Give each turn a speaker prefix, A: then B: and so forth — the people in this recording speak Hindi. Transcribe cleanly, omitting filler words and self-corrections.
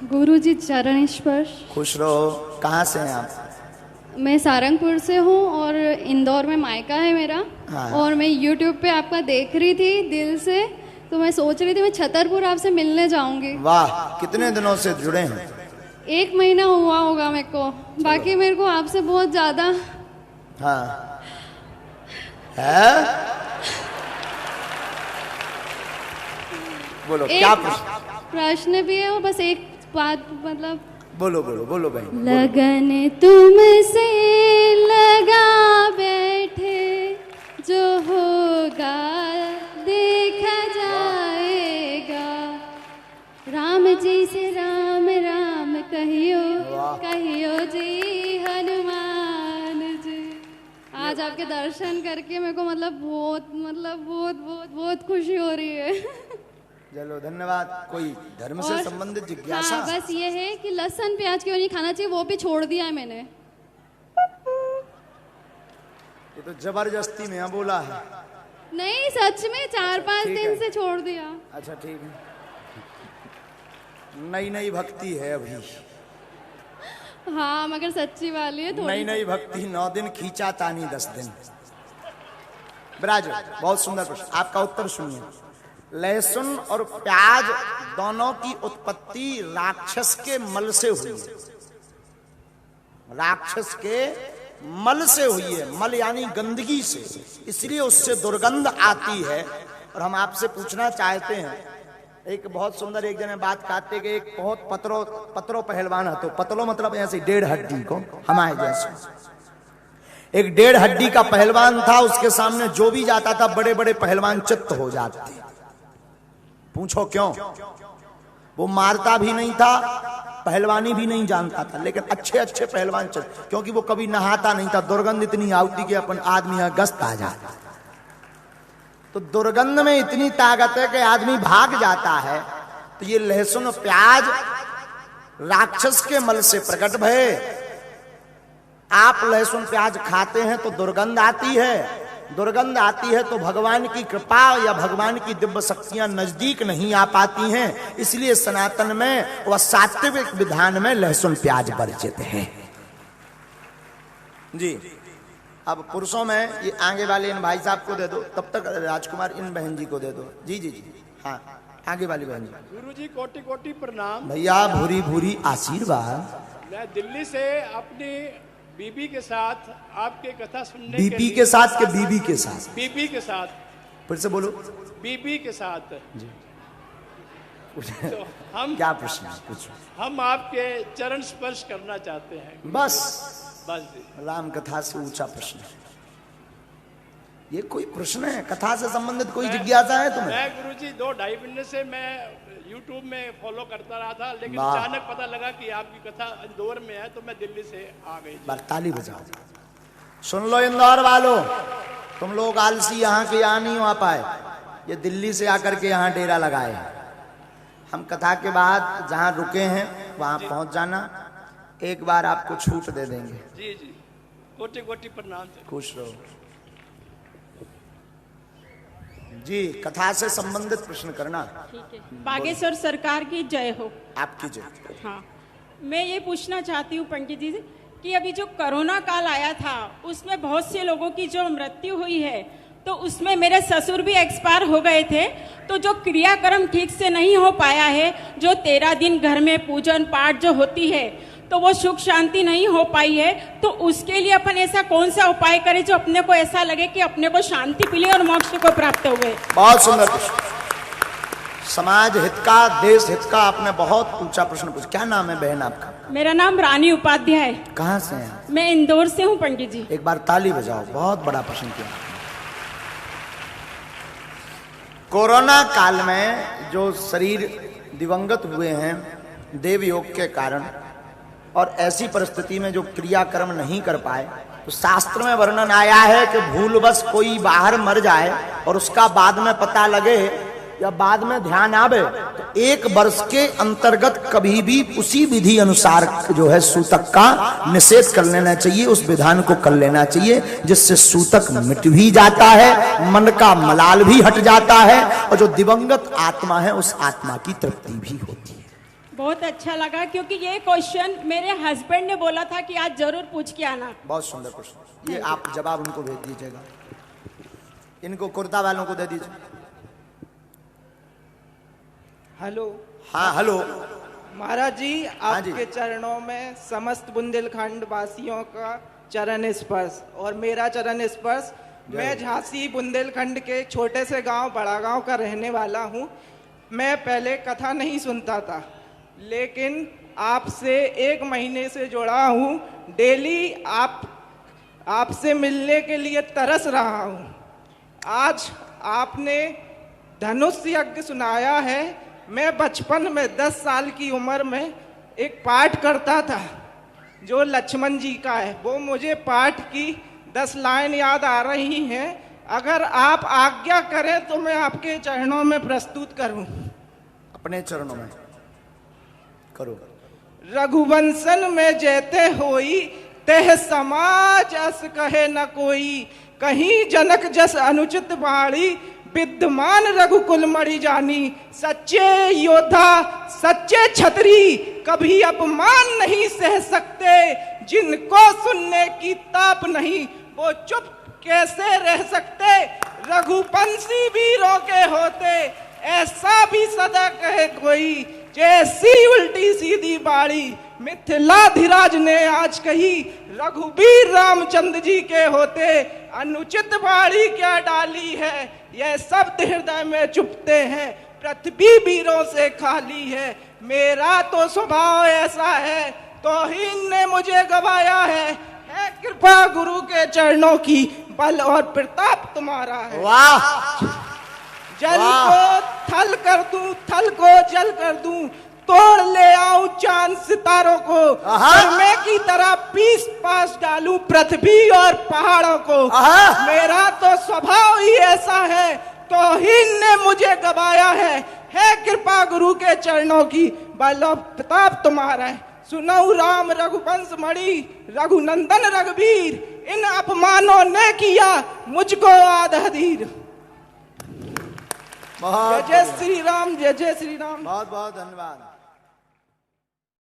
A: गुरुजी चरण स्पर्श।
B: खुश रहो। कहाँ से हैं आप?
A: मैं सारंगपुर से हूँ और इंदौर में मायका है मेरा।
B: हाँ।
A: और मैं यूट्यूब पे आपका देख रही थी दिल से, तो मैं सोच रही थी मैं छतरपुर आपसे मिलने जाऊंगी।
B: वाह, कितने दिनों से जुड़े हैं?
A: 1 महीना हुआ होगा मेरे को। बाकी मेरे को आपसे बहुत ज्यादा
B: हाँ है। बोलो क्या
A: प्रश्न भी है, वो बस एक बात मतलब
B: बोलो बोलो बोलो बहन।
A: लगन तुमसे लगा बैठे, जो होगा देखा जाएगा। राम जी से राम राम कहियो, कहियो जी हनुमान जी। आज आपके दर्शन करके मेरे को बहुत बहुत खुशी हो रही है।
B: चलो धन्यवाद। कोई धर्म से संबंधित जिज्ञासा?
A: हाँ, बस ये है कि लहसुन प्याज क्यों नहीं खाना चाहिए, वो भी छोड़ दिया है मैंने।
B: ये तो जबरदस्ती में बोला है।
A: नहीं, सच में 4-5 दिन से छोड़ दिया।
B: अच्छा ठीक है, नई नई भक्ति है अभी।
A: हाँ, मगर सच्ची वाली है।
B: नई नई भक्ति 9 दिन खींचा तानी 10 दिन। विराज, बहुत सुंदर प्रश्न। आपका उत्तर सुनिए। लहसुन और प्याज दोनों की उत्पत्ति राक्षस के मल से हुई है। राक्षस के मल से हुई है। मल यानी गंदगी से, इसलिए उससे दुर्गंध आती है। और हम आपसे पूछना चाहते हैं, एक बहुत सुंदर एक जने बात कहते कि एक बहुत पतरो पहलवान है। तो पतलो मतलब ऐसे 1.5 हड्डी को, हमारे जैसे एक 1.5 हड्डी का पहलवान था। उसके सामने जो भी जाता था बड़े बड़े पहलवान चित्त हो जाते। पूछो क्यों? वो मारता भी नहीं था, पहलवानी भी नहीं जानता था, लेकिन अच्छे अच्छे पहलवान चल, क्योंकि वो कभी नहाता नहीं था। दुर्गंध इतनी आती कि अपन आदमी यहां गस्त आ जाता। तो दुर्गंध में इतनी ताकत है कि आदमी भाग जाता है। तो ये लहसुन प्याज राक्षस के मल से प्रकट भय। आप लहसुन प्याज खाते हैं तो दुर्गंध आती है। दुर्गंध आती है तो भगवान की कृपा या भगवान की दिव्य शक्तियां नजदीक नहीं आ पाती हैं। इसलिए सनातन में व सात्विक विधान में लहसुन प्याज वर्जित है जी। अब पुरुषों में ये आगे वाले इन भाई साहब को दे दो, तब तक राजकुमार इन बहन जी को दे दो। जी जी जी, हाँ आगे वाली बहन जी।
C: गुरु जी कोटि कोटि प्रणाम
B: भैया, भूरी भूरी आशीर्वाद।
C: मैं दिल्ली से अपनी बीबी के साथ आपके कथा सुनने
B: बीपी के साथ के बीबी के साथ?
C: बीबी के साथ।
B: फिर से बोलो।
C: बीबी के साथ जी। तो हम
B: क्या प्रश्न है? पूछो।
C: हम आपके चरण स्पर्श करना चाहते हैं।
B: बस
C: जी।
B: राम कथा से ऊंचा प्रश्न है ये? कोई प्रश्न है? कथा से संबंधित कोई जिज्ञासा है तुम्हें?
C: मैं गुरुजी 2-2.5 महीने से मैं यूट्यूब में फॉलो करता रहा था, लेकिन अचानक पता लगा कि आपकी कथा इंदौर में है, तो मैं दिल्ली से आ गई।
B: ताली बजाओ। सुन लो इंदौर वालों, तुम लोग आलसी यहाँ के यहाँ नहीं आ पाए, ये दिल्ली से आकर के यहाँ डेरा लगाए। हम कथा के बाद जहाँ रुके हैं वहां पहुंच जाना। एक बार आपको छूट दे देंगे।
C: जी जी, कोटि कोटि प्रणाम।
B: खुश रहो जी। कथा से संबंधित प्रश्न करना।
D: ठीक है। बागेश्वर सरकार की जय हो।
B: आपकी जय।
D: हाँ, मैं ये पूछना चाहती हूँ पंडित जी से कि अभी जो कोरोना काल आया था उसमें बहुत से लोगों की जो मृत्यु हुई है, तो उसमें मेरे ससुर भी एक्सपायर हो गए थे। तो जो क्रियाक्रम ठीक से नहीं हो पाया है, जो 13 दिन घर में पूजन पाठ जो होती है, तो वो सुख शांति नहीं हो पाई है, तो उसके लिए अपन ऐसा कौन सा उपाय करें जो अपने को ऐसा लगे कि अपने को शांति मिले और मोक्ष को प्राप्त हुए?
B: बहुत सुंदर प्रश्न। समाज हित का, देश हित का आपने बहुत ऊंचा प्रश्न पूछा। क्या नाम है बहन आपका?
D: मेरा नाम रानी उपाध्याय।
B: कहाँ से हैं?
D: मैं इंदौर से हूँ पंडित जी।
B: एक बार ताली बजाओ, बहुत बड़ा प्रश्न किया। कोरोना काल में जो शरीर दिवंगत हुए हैं देव योग के कारण, और ऐसी परिस्थिति में जो क्रियाक्रम नहीं कर पाए, तो शास्त्र में वर्णन आया है कि भूलवश कोई बाहर मर जाए और उसका बाद में पता लगे या बाद में ध्यान आवे, तो 1 वर्ष के अंतर्गत कभी भी उसी विधि अनुसार जो है सूतक का निषेध कर लेना चाहिए। उस विधान को कर लेना चाहिए, जिससे सूतक मिट भी जाता है, मन का मलाल भी हट जाता है, और जो दिवंगत आत्मा है उस आत्मा की तृप्ति भी होती है।
D: बहुत अच्छा लगा, क्योंकि ये क्वेश्चन मेरे हस्बैंड ने बोला था कि आज जरूर पूछ के आना।
B: बहुत सुंदर प्रश्न, ये आप जवाब उनको भेज दीजिएगा, इनको कुर्ता वालों को दे दीजिए।
E: हेलो।
B: हाँ हेलो।
E: महाराज जी,
B: हाँ जी।
E: आपके चरणों में समस्त बुंदेलखंड वासियों का चरण स्पर्श और मेरा चरण स्पर्श। मैं झांसी बुंदेलखंड के छोटे से गांव बड़ा गांव का रहने वाला हूं। मैं पहले कथा नहीं सुनता था, लेकिन आपसे 1 महीने से जुड़ा हूं। डेली आपसे मिलने के लिए तरस रहा हूं। आज आपने धनुष यज्ञ सुनाया है। मैं बचपन में 10 साल की उम्र में एक पाठ करता था जो लक्ष्मण जी का है। वो मुझे पाठ की 10 लाइन याद आ रही हैं। अगर आप आज्ञा करें तो मैं आपके चरणों में प्रस्तुत करूं।
B: अपने चरणों में करो।
E: रघुवंशन में जैते होई, तेह समाज अस कहे न कोई। कहीं जनक जस अनुचित बाणी, विद्यमान रघुकुल मणि जानी। सच्चे योद्धा सच्चे छतरी, कभी अपमान नहीं सह सकते। जिनको सुनने की ताप नहीं, वो चुप कैसे रह सकते। रघुवंशी वीरों के होते, ऐसा भी सदा कहे कोई। जैसी उल्टी सीधी बाड़ी, मिथिलाधिराज ने आज कही। रघुवीर रामचंद्र जी के होते, अनुचित बाड़ी क्या डाली है। यह शब्द हृदय में चुपते हैं, पृथ्वी वीरों से खाली है। मेरा तो स्वभाव ऐसा है, तौहीन ने मुझे गवाया है कृपा गुरु के चरणों की, बल और प्रताप तुम्हारा है।
B: वाह।
E: जल को थल कर दूं, थल को जल कर दूं, तोड़ ले आऊं चांद सितारों को। मैं की तरह पीस पास डालूं पृथ्वी और पहाड़ों को। मेरा तो स्वभाव ही ऐसा है, तौहीन ने मुझे गवाया है कृपा गुरु के चरणों की, बल और प्रताप तुम्हारा है। सुनऊ राम रघुवंश मणि, रघुनंदन रघुवीर। इन अपमानों ने किया मुझको आधीर। जय जय श्री राम, जय जय श्री राम।
B: बहुत बहुत धन्यवाद।